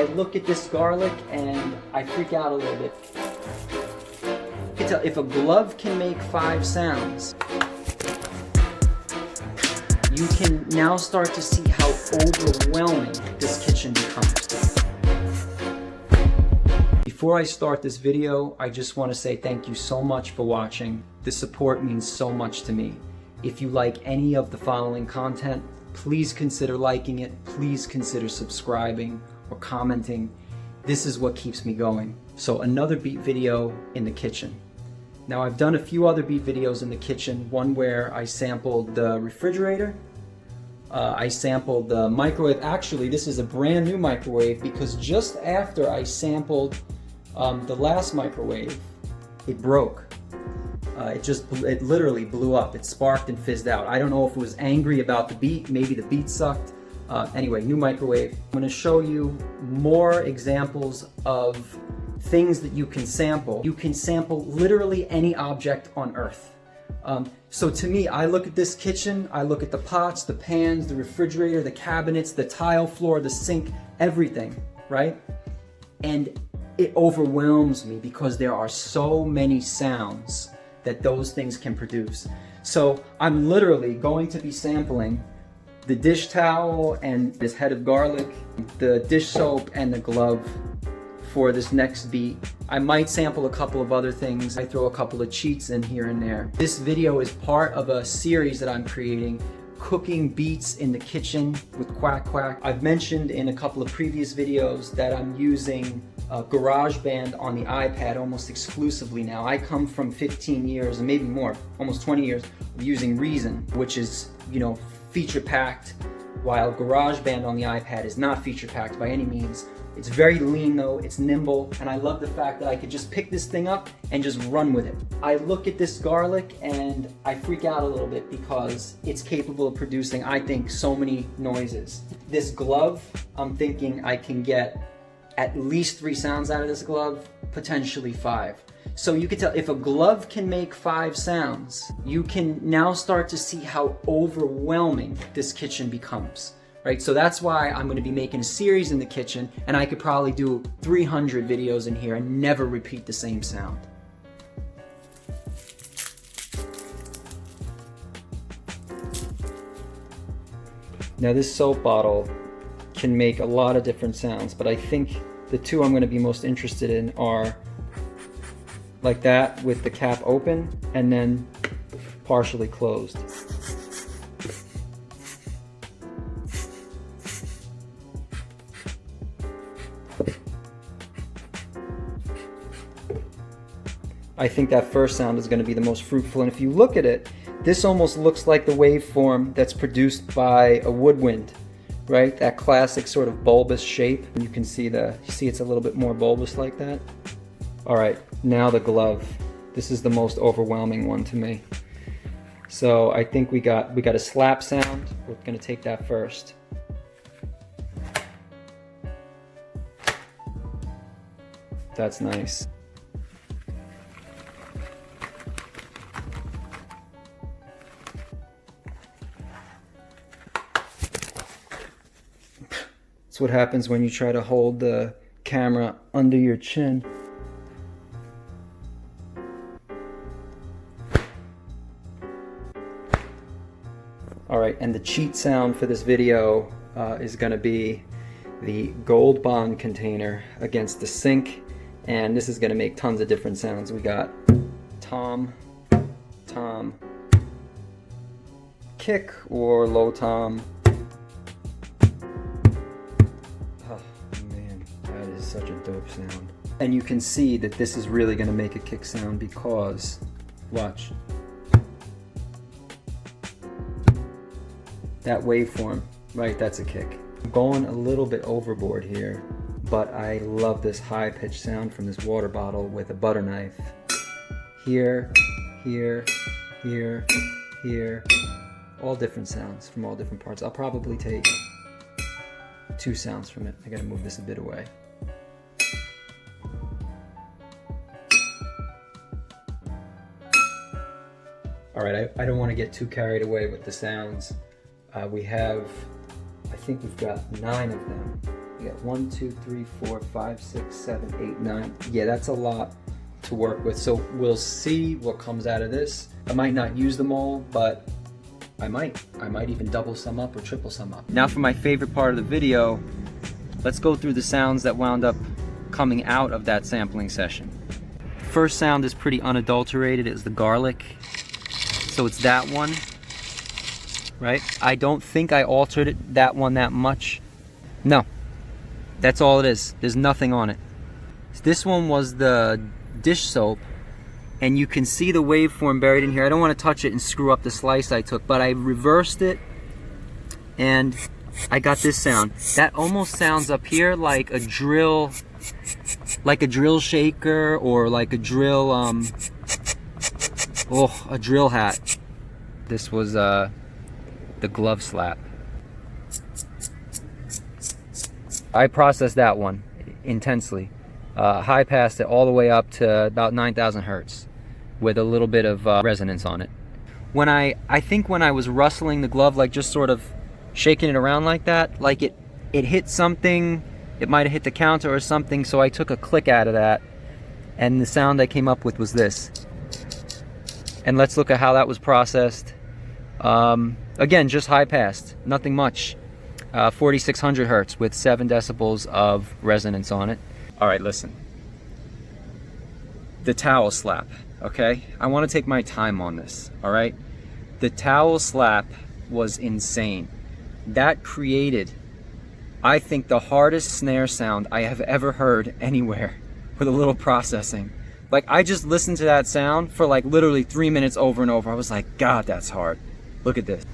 I look at this garlic and I freak out a little bit. You can tell if a glove can make 5 sounds, you can now start to see how overwhelming this kitchen becomes. Before I start this video, I just want to say thank you so much for watching. The support means so much to me. If you like any of the following content, please consider liking it, please consider subscribing or commenting. This is what keeps me going. So another beat video in the kitchen. Now I've done a few other beat videos in the kitchen, one where I sampled the refrigerator, I sampled the microwave. Actually, this is a brand new microwave because just after I sampled the last microwave, it broke. It literally blew up. It sparked and fizzed out. I don't know if it was angry about the beat, maybe the beat sucked. Anyway, new microwave. I'm going to show you more examples of things that you can sample. You can sample literally any object on earth. So to me, I look at this kitchen, I look at the pots, the pans, the refrigerator, the cabinets, the tile floor, the sink, everything, right? And it overwhelms me because there are so many sounds that those things can produce. So I'm literally going to be sampling the dish towel and this head of garlic, the dish soap and the glove for this next beat. I might sample a couple of other things. I throw a couple of cheats in here and there. This video is part of a series that I'm creating, cooking beats in the kitchen with Quack Quack. I've mentioned in a couple of previous videos that I'm using GarageBand on the iPad almost exclusively now. I come from 15 years, and maybe more, almost 20 years of using Reason, which is, feature-packed, while GarageBand on the iPad is not feature-packed by any means. It's very lean though, it's nimble, and I love the fact that I could just pick this thing up and just run with it. I look at this garlic and I freak out a little bit because it's capable of producing, I think, so many noises. This glove, I'm thinking I can get at least 3 sounds out of this glove, potentially 5. So you can tell if a glove can make 5 sounds, you can now start to see how overwhelming this kitchen becomes. Right, so that's why I'm going to be making a series in the kitchen, and I could probably do 300 videos in here and never repeat the same sound. Now this soap bottle can make a lot of different sounds, but I think the two I'm going to be most interested in are like that with the cap open and then partially closed. I think that first sound is going to be the most fruitful, and if you look at it, this almost looks like the waveform that's produced by a woodwind, right? That classic sort of bulbous shape. You can see it's a little bit more bulbous like that. All right, now the glove. This is the most overwhelming one to me. So I think we got a slap sound. We're going to take that first. That's nice. That's what happens when you try to hold the camera under your chin. Alright, and the cheat sound for this video is going to be the Gold Bond container against the sink, and this is going to make tons of different sounds. We got tom, tom, kick or low tom. Such a dope sound. And you can see that this is really going to make a kick sound because, watch. That waveform, right, that's a kick. I'm going a little bit overboard here, but I love this high-pitched sound from this water bottle with a butter knife. Here, here, here, here. All different sounds from all different parts. I'll probably take 2 sounds from it. I gotta move this a bit away. All right, I don't want to get too carried away with the sounds. I think we've got 9 of them. We got 1, 2, 3, 4, 5, 6, 7, 8, 9. Yeah, that's a lot to work with. So we'll see what comes out of this. I might not use them all, but I might even double some up or triple some up. Now for my favorite part of the video, let's go through the sounds that wound up coming out of that sampling session. First sound is pretty unadulterated. It's the garlic. So it's that one, right? I don't think I altered it, that one that much. No, that's all it is. There's nothing on it. This one was the dish soap, and you can see the waveform buried in here. I don't want to touch it and screw up the slice I took, but I reversed it and I got this sound. That almost sounds up here like a drill shaker, or like a drill, a drill hat. This was the glove slap. I processed that one intensely. High passed it all the way up to about 9,000 hertz with a little bit of resonance on it. When I think when I was rustling the glove, like just sort of shaking it around like that, like it hit something, it might have hit the counter or something, so I took a click out of that, and the sound I came up with was this. And let's look at how that was processed. Again, just high passed, nothing much. 4600 hertz with 7 decibels of resonance on it. All right, listen. The towel slap, okay? I want to take my time on this, all right? The towel slap was insane. That created, I think, the hardest snare sound I have ever heard anywhere with a little processing. Like, I just listened to that sound for like literally 3 minutes over and over. I was like, God, that's hard. Look at this.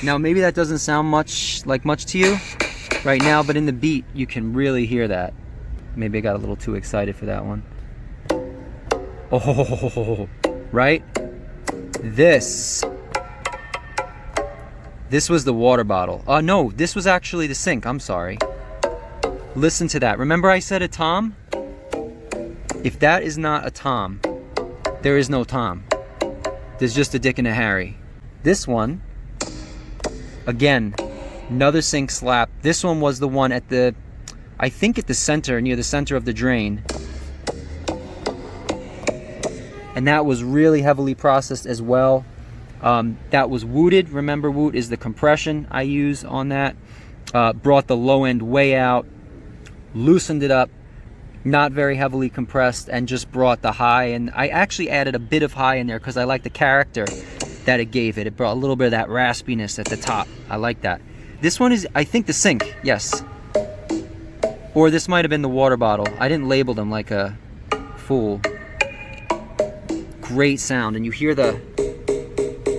Now, maybe that doesn't sound much to you right now, but in the beat, you can really hear that. Maybe I got a little too excited for that one. Oh, right? This was the water bottle. No, this was actually the sink. I'm sorry. Listen to that. Remember I said a tom? If that is not a tom, there is no tom. There's just a Dick and a Harry. This one, again, another sink slap. This one was the one at the, I think at the center, near the center of the drain. And that was really heavily processed as well. That was wooted. Remember, woot is the compression I use on that. Brought the low end way out, loosened it up, not very heavily compressed, and just brought the high. And I actually added a bit of high in there because I like the character that it gave it. It brought a little bit of that raspiness at the top. I like that. This one is, I think, the sink. Yes. Or this might have been the water bottle. I didn't label them like a fool. Great sound. And you hear the,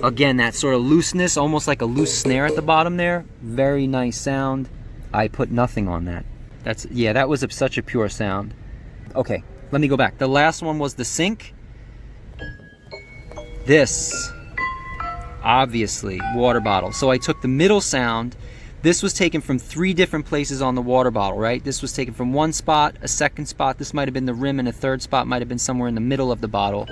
again, that sort of looseness, almost like a loose snare at the bottom there. Very nice sound. I put nothing on that. Yeah, that was such a pure sound. Okay, let me go back. The last one was the sink. This, obviously, water bottle. So I took the middle sound. This was taken from 3 different places on the water bottle, right? This was taken from one spot, a second spot. This might have been the rim, and a third spot might have been somewhere in the middle of the bottle.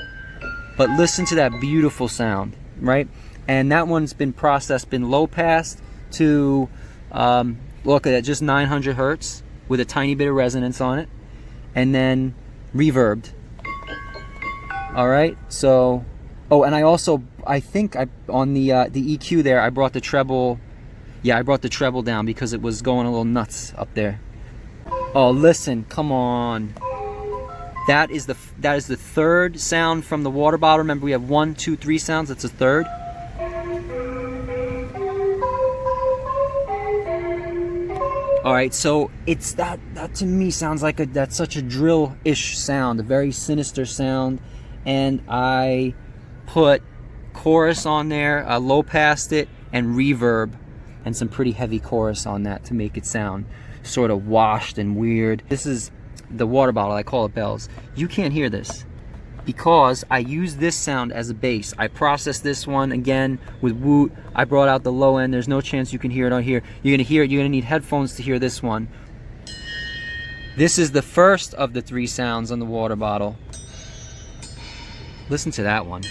But listen to that beautiful sound, right? And that one's been processed, been low passed to, look at that, just 900 hertz with a tiny bit of resonance on it, and then reverbed. All right, so, oh, and I also, I think on the EQ there, I brought the treble, yeah, I brought the treble down because it was going a little nuts up there. Oh, listen, come on. That is the third sound from the water bottle. Remember, we have 1, 2, 3 sounds. That's a third. All right, so it's that to me sounds like that's such a drill-ish sound, a very sinister sound. And I put chorus on there, low passed it, and reverb, and some pretty heavy chorus on that to make it sound sort of washed and weird. This is the water bottle. I call it bells. You can't hear this because I use this sound as a bass. I processed this one again with woot. I brought out the low end. There's no chance you can hear it on here. You're gonna hear it. You're gonna need headphones to hear this one. This is the first of the 3 sounds on the water bottle. Listen to that one.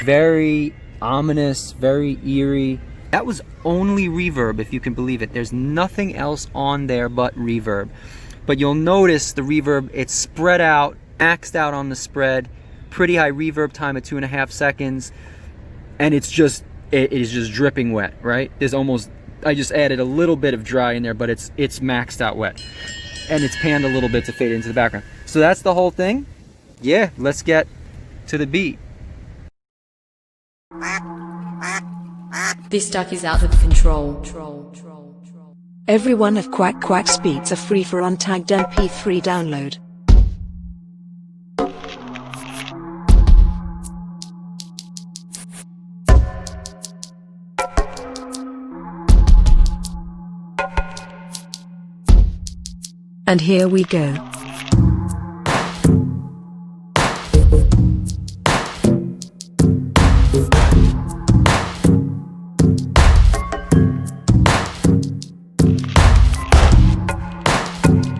Very ominous, very eerie. That was only reverb, if you can believe it. There's nothing else on there but reverb. But you'll notice the reverb, it's spread out, maxed out on the spread, pretty high reverb time at 2.5 seconds, and it is just dripping wet, right? There's almost, I just added a little bit of dry in there, but it's maxed out wet. And it's panned a little bit to fade into the background. So that's the whole thing. Yeah, let's get to the beat. This duck is out of control. Every one of Quack Quack's beats are free for untagged MP3 download. And here we go.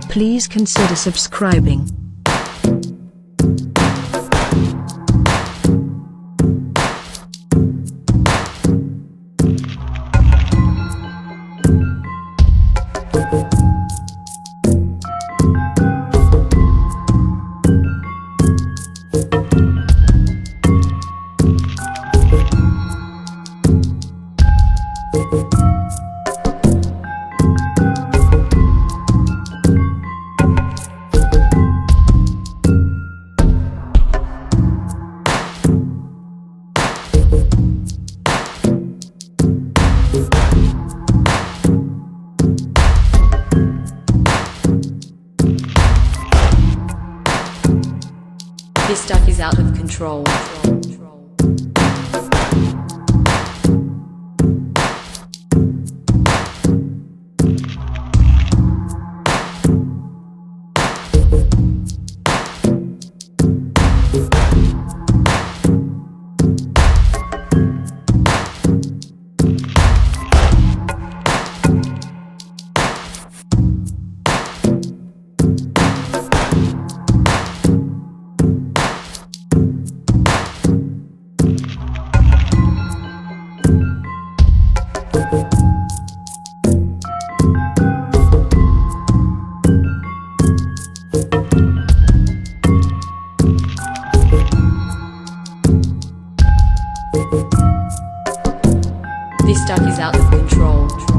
Please consider subscribing. This duck is out of control. This duck is out of control.